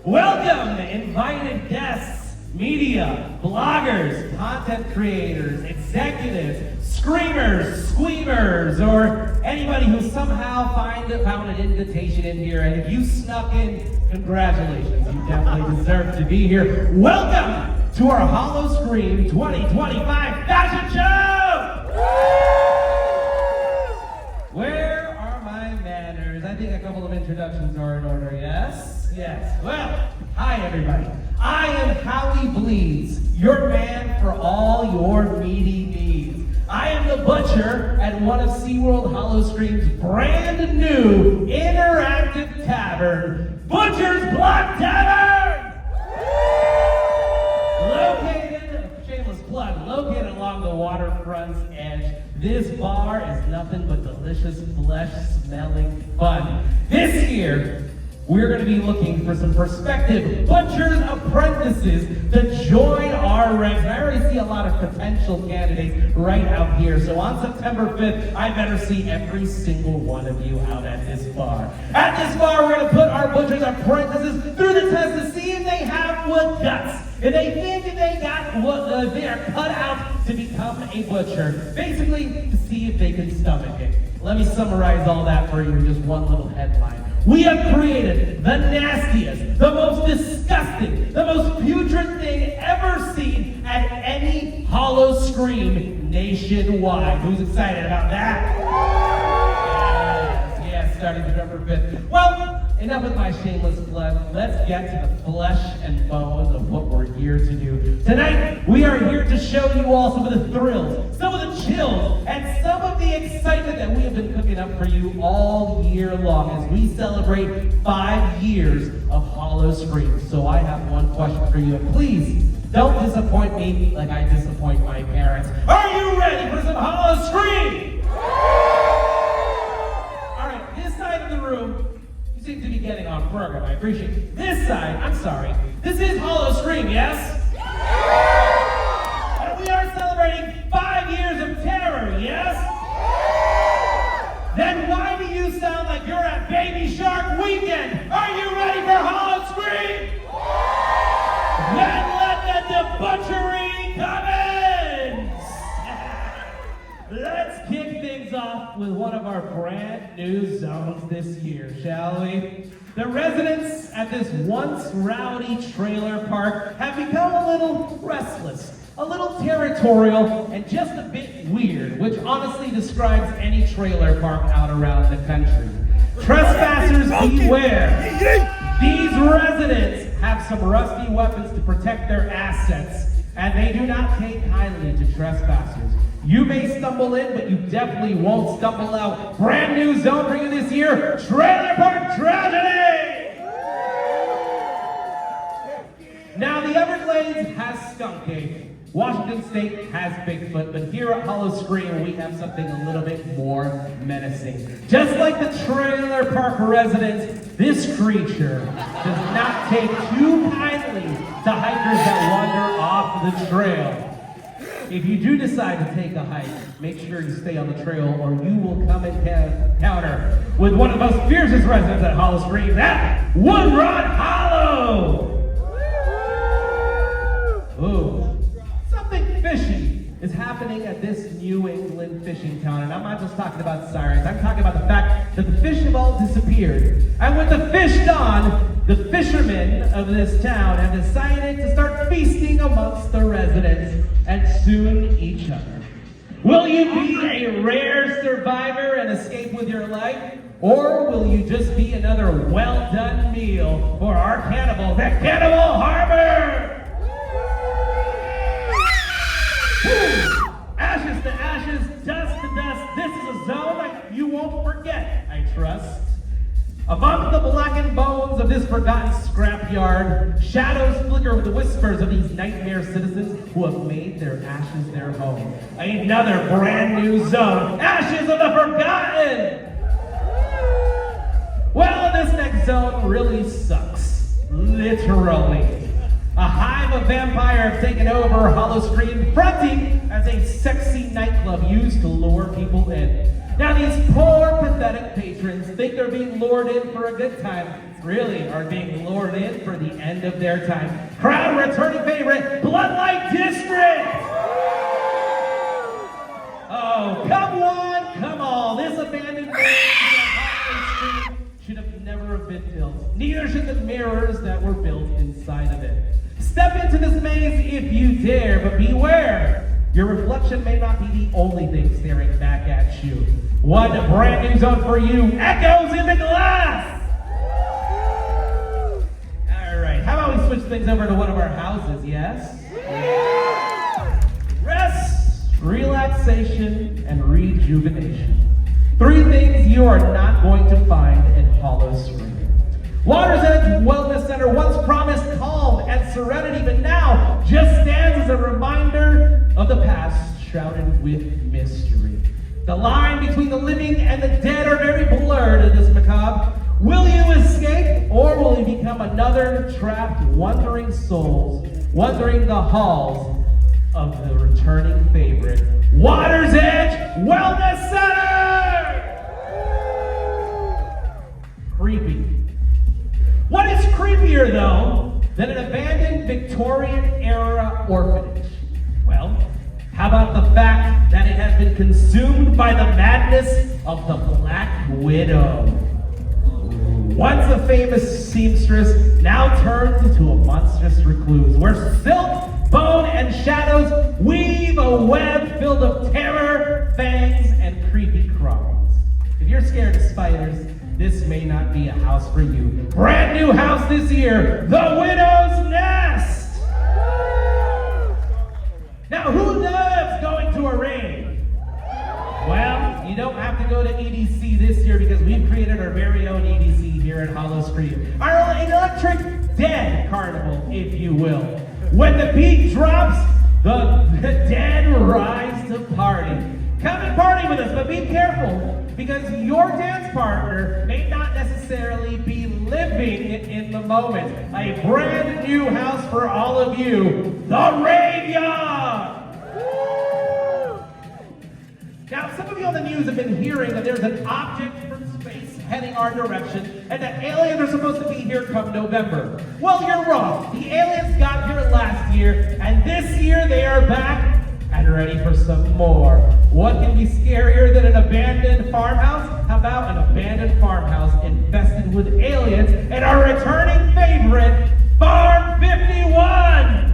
Welcome, invited guests, media, bloggers, content creators, executives, screamers, squeamers, or anybody who somehow found an invitation in here. And if you snuck in, congratulations, you definitely deserve to be here. Welcome to our Howl-O-Scream 2025 Fashion Show! Where are my manners? I think a couple of introductions are in order, yes? Yes. Well, hi everybody. I am Howie Bleeds, your man for all your meaty needs. I am the butcher at one of SeaWorld Howl-O-Scream's brand new interactive tavern, Butcher's Block Tavern! Located along the waterfront's edge, this bar is nothing but delicious flesh-smelling fun. This year, we're going to be looking for some prospective butcher's apprentices to join our ranks. And I already see a lot of potential candidates right out here. So on September 5th, I better see every single one of you out at this bar. At this bar, we're going to put our butcher's apprentices through the test to see if they have what guts. If they think that they got what they are cut out to become a butcher. Basically, to see if they can stomach it. Let me summarize all that for you in just one little headline. We have created the nastiest, the most disgusting, the most putrid thing ever seen at any Howl-O-Scream nationwide. Who's excited about that? Yes, starting November 5th. Well, enough with my shameless plug. Let's get to the flesh and bones of what we're here to do. Tonight, we are here to show you all some of the thrills, some of the chills, and some of the excitement that we have been cooking up for you all year long as we celebrate 5 years of Howl-O-Scream. So I have one question for you, and please don't disappoint me like I disappoint my parents. Are you ready for some Howl-O-Scream? All right, this side of the room, seem to be getting on program. I appreciate it. This side, I'm sorry. This is Howl-O-Scream, yes? And we are celebrating 5 years of terror, yes? Then why do you sound like you're at Baby Shark Weekend? Are you ready for Howl-O-Scream? Then let the debauchery commence! Let's kick things off with one of our brand new zones this year, shall we? The residents at this once rowdy trailer park have become a little restless, a little territorial, and just a bit weird, which honestly describes any trailer park out around the country. Trespassers beware! These residents have some rusty weapons to protect their assets, and they do not take kindly to trespassers. You may stumble in, but you definitely won't stumble out. Brand new zone for you this year, Trailer Park Tragedy! Now the Everglades has Skunkade, Washington State has Bigfoot, but here at Howl-O-Scream we have something a little bit more menacing. Just like the trailer park residents, this creature does not take too kindly to hikers that wander off the trail. If you do decide to take a hike, make sure you stay on the trail or you will come encounter with one of the most fiercest residents at Howl-O-Scream, that Wood Rod Hollow! Ooh, something fishy is happening at this New England fishing town, and I'm not just talking about sirens, I'm talking about the fact that the fish have all disappeared. And with the fish gone, the fishermen of this town have decided to start feasting amongst the residents and soon each other. Will you be a rare survivor and escape with your life? Or will you just be another well-done meal for our cannibals at Cannibal Harbor? Ashes to ashes, dust to dust. This is a zone you won't forget, I trust. Among the blackened bones of this forgotten scrapyard, shadows flicker with the whispers of these nightmare citizens who have made their ashes their home. Another brand new zone, Ashes of the Forgotten! Well, this next zone really sucks. Literally. A hive of vampire have taken over Howl-O-Scream, fronting as a sexy nightclub used to lure people in. Now these poor, pathetic patrons think they're being lured in for a good time. It's really are being lured in for the end of their time. Crowd returning favorite, Bloodlight District! Oh, come on, come on. This abandoned maze should have never have been built. Neither should the mirrors that were built inside of it. Step into this maze if you dare, but beware. Your reflection may not be the only thing staring back at you. One brand new zone for you, Echoes in the Glass! All right, how about we switch things over to one of our houses, yes? Rest, relaxation, and rejuvenation. 3 things you are not going to find in Howl-O-Scream. Water's Edge Wellness Center once promised calm and serenity, but now just stands as a reminder of the past shrouded with mystery. The line between the living and the dead are very blurred in this macabre. Will you escape, or will you become another trapped, wandering souls, wandering the halls of the returning favorite, Water's Edge Wellness Center? Creepy. What is creepier, though, than an abandoned Victorian-era orphanage? Well, how about the fact that it has been consumed by the madness of the Black Widow? Once a famous seamstress, now turned into a monstrous recluse, where silk, bone, and shadows weave a web filled of terror, fangs, and creepy crawlies. If you're scared of spiders, this may not be a house for you. Brand new house this year, The Widow's Nest! Now, who loves going to a rave? Well, you don't have to go to EDC this year because we've created our very own EDC here at Howl-O-Scream. Our electric dead carnival, if you will. When the beat drops, the dead rise to party. Come and party with us, but be careful, because your dance partner may not necessarily be living in the moment. A brand new house for all of you, the Raveyard! Now, some of you on the news have been hearing that there's an object from space heading our direction, and that aliens are supposed to be here come November. Well, you're wrong. The aliens got here last year, and this year they are back and ready for some more. What can be scarier than an abandoned farmhouse? How about an abandoned farmhouse infested with aliens and our returning favorite, Farm 51?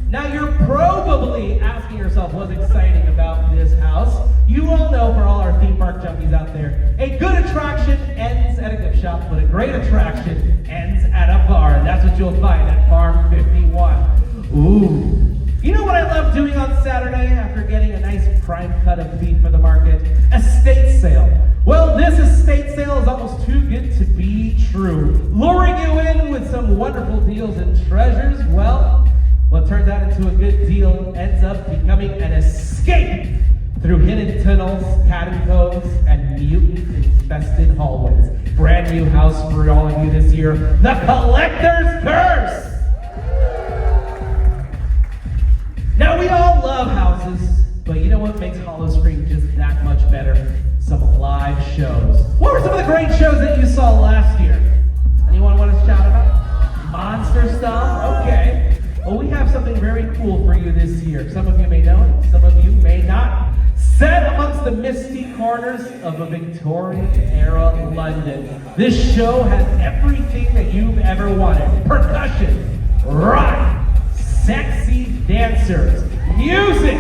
Now you're probably asking yourself what's exciting about this house. You all know, for all our theme park junkies out there, a good attraction ends at a gift shop, but a great attraction ends at a bar. And that's what you'll find at Farm 51. Ooh. You know what I love doing on Saturday after getting a nice prime cut of beef for the market? Estate sale. Well, this estate sale is almost too good to be true. Luring you in with some wonderful deals and treasures. Well, what turns out into a good deal ends up becoming an escape through hidden tunnels, catacombs, and mutant-infested hallways. Brand new house for all of you this year, The Collector's Curse! Now, we all love houses, but you know what makes Howl-O-Scream just that much better? Some live shows. What were some of the great shows that you saw last year? Anyone want to shout about? Monster Stomp? Okay. Well, we have something very cool for you this year. Some of you may know it, some of you may not. Set amongst the misty corners of a Victorian-era London, this show has everything that you've ever wanted. Percussion, rock, sexy dancers, music,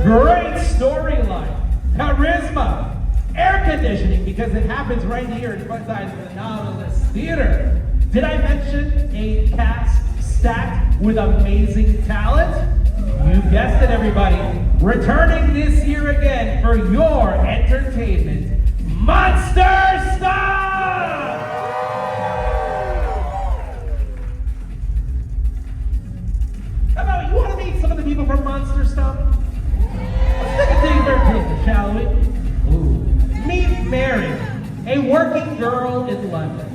great storyline, charisma, air conditioning, because it happens right here in front of the Nautilus Theater. Did I mention a cast stacked with amazing talent? You guessed it, everybody. Returning this year again for your entertainment, Monster Stomp! How about you want to meet some of the people from Monster Stomp? Let's take a deeper look, shall we? Ooh. Meet Mary, a working girl in London.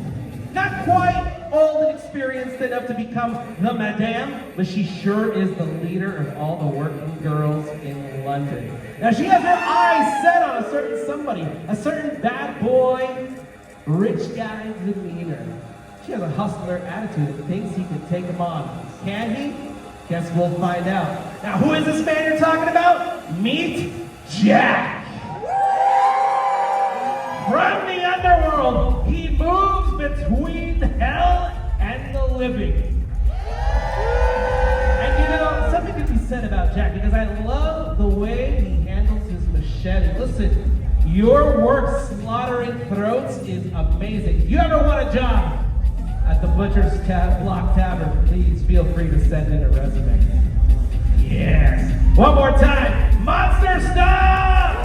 Not quite old and experienced enough to become the madame, but she sure is the leader of all the working girls in London. Now she has her eyes set on a certain somebody, a certain bad boy rich guy demeanor. She has a hustler attitude and thinks he can take them on. Can he? Guess we'll find out. Now, who is this man you're talking about? Meet Jack. From the underworld, he moves between hell and the living. And you know, something could be said about Jack because I love the way he handles his machete. Listen, your work slaughtering throats is amazing. If you ever want a job at the Butcher's Block Tavern, please feel free to send in a resume. Yes. One more time. Monster Stop!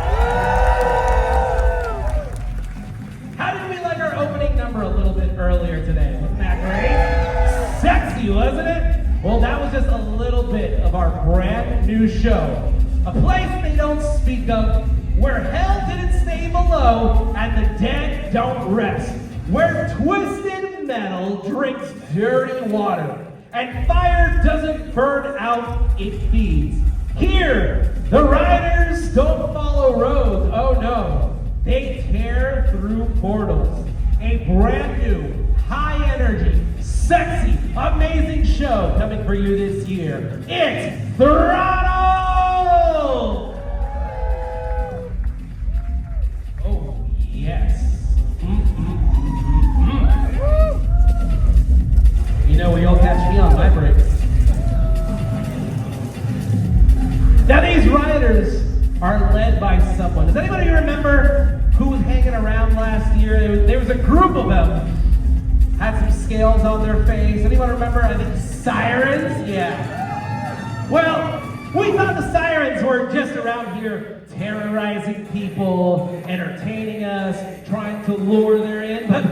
How did we like our opening number a little bit earlier today? Wasn't that great? Sexy, wasn't it? Well, that was just a little bit of our brand new show. A place they don't speak of, where hell didn't stay below and the dead don't rest. Where twisted metal drinks dirty water and fire doesn't burn out, it feeds. Here, the riders don't follow roads, oh no. They tear through portals. A brand new, high energy, sexy, amazing show coming for you this year. It's Throttle! Oh, yes. You know, you'll catch me on my breaks. Now these riders are led by someone. Does anybody remember who was hanging around last year? There was a group of them. Had some scales on their face. Anyone remember? I think sirens? Yeah. Well, we thought the sirens were just around here terrorizing people, entertaining us, trying to lure them in, but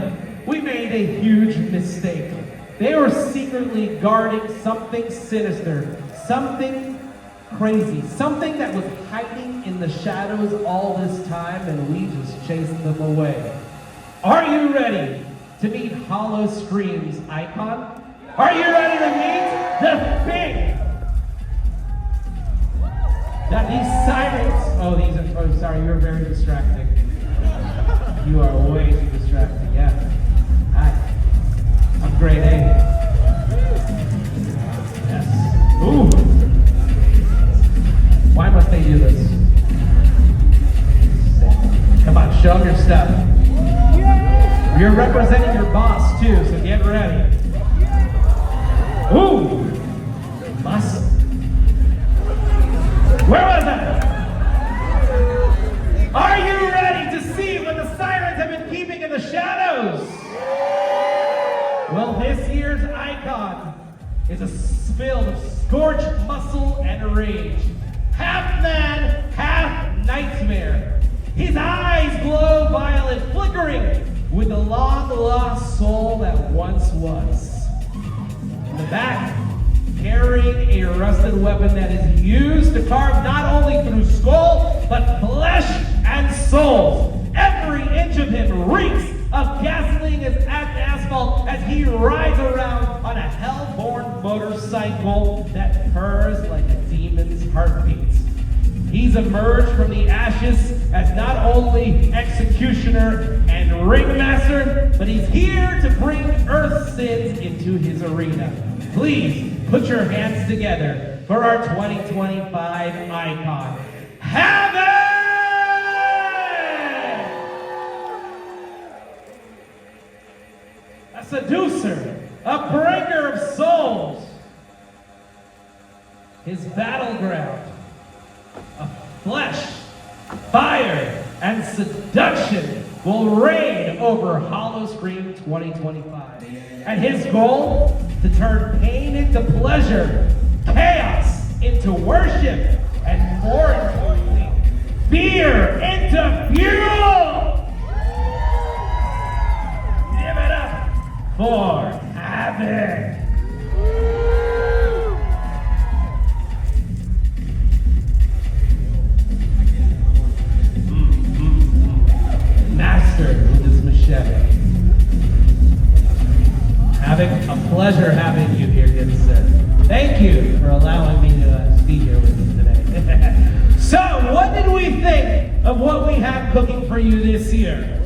we made a huge mistake. They were secretly guarding something sinister, something crazy, something that was hiding in the shadows all this time, and we just chased them away. Are you ready to meet Howl-O-Scream's icon? Are you ready to meet the big? That these sirens, oh sorry, you're very distracting. You are way too distracting, yeah. Hi, I'm grade A. Yes. Ooh. Why must they do this? Come on, show them your stuff. You're representing your boss too, so get ready. Ooh, muscle. Where was I? Are you ready to see what the sirens have been keeping in the shadows? Well, this year's icon is a filled of scorched muscle and rage. Half man, half nightmare. His eyes glow violet, flickering with the long-lost soul that once was. In the back, carrying a rusted weapon that is used to carve not only through skull, but flesh and soul. Every inch of him reeks of gasoline as asphalt as he rides around on a hell-born motorcycle that purrs like a demon's heartbeat. He's emerged from the ashes as not only executioner and ringmaster, but he's here to bring Earth's sins into his arena. Please put your hands together for our 2025 icon, Heaven! A seducer, a breaker of souls. His battleground, of flesh, fire, and seduction will reign over Howl-O-Scream 2025. And his goal? To turn pain into pleasure, chaos into worship, and more importantly, fear into fuel! Give it up for Heaven! Master with his machete. A pleasure having you here, good sir. Thank you for allowing me to be here with you today. So, what did we think of what we have cooking for you this year?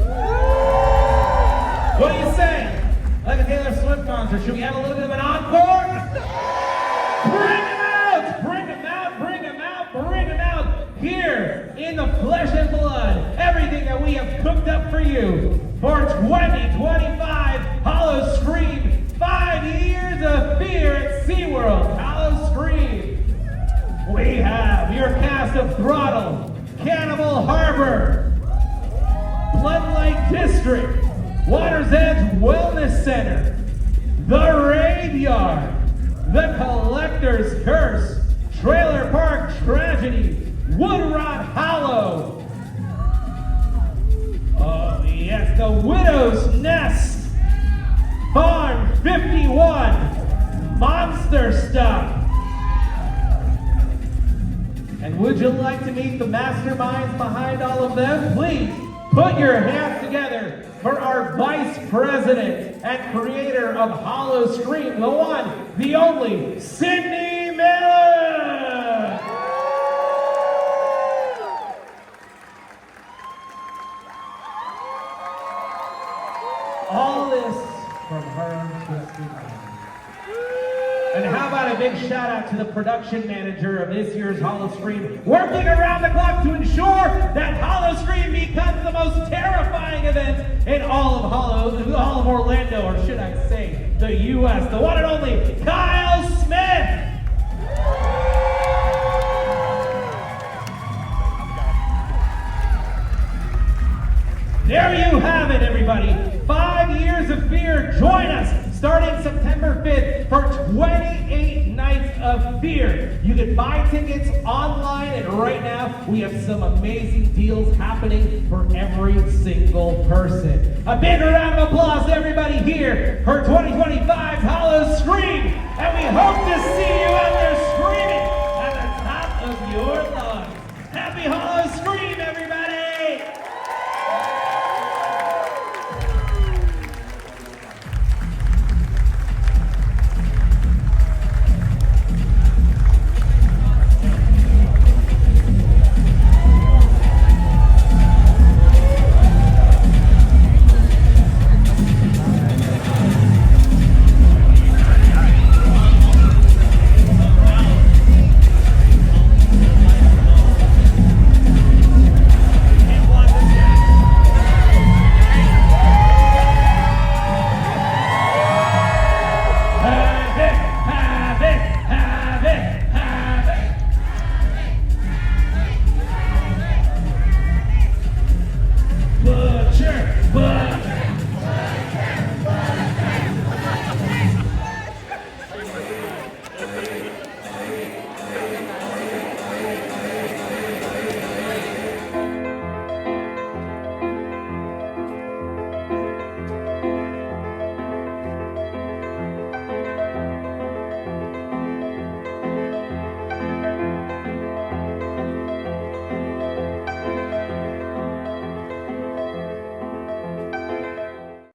What do you say? Like a Taylor Swift concert, should we have a little bit of an encore? Bring them out! Bring them out! Bring them out! Bring them out! Here, in the flesh and blood, everything that we have cooked up for you for 2025 Howl-O-Scream, 5 years of fear at SeaWorld Howl-O-Scream. We have your cast of Throttle, Cannibal Harbor, Floodlight District, Water's Edge Wellness Center, The Rave Yard, The Collector's Curse, Trailer Park Tragedy, Woodrot Hollow. Oh yes, The Widow's Nest, Farm 51, Monster Stuff. And would you like to meet the masterminds behind all of them? Please put your hands together for our Vice President and creator of Howl-O-Scream, the one, the only, Sydney Miller! All this from her twisted hand. And how about a big shout out to the production manager of this year's Howl-O-Scream, working around the clock to ensure that Howl-O-Scream becomes the most terrifying event in all of Orlando, or should I say, the U.S. The one and only Kyle Smith. There you have it, everybody. 5 years of fear. Join us starting September 5th for 28 nights of fear. You can buy tickets online, and right now we have some amazing deals happening for every single person. A big round of applause to everybody here for 2020.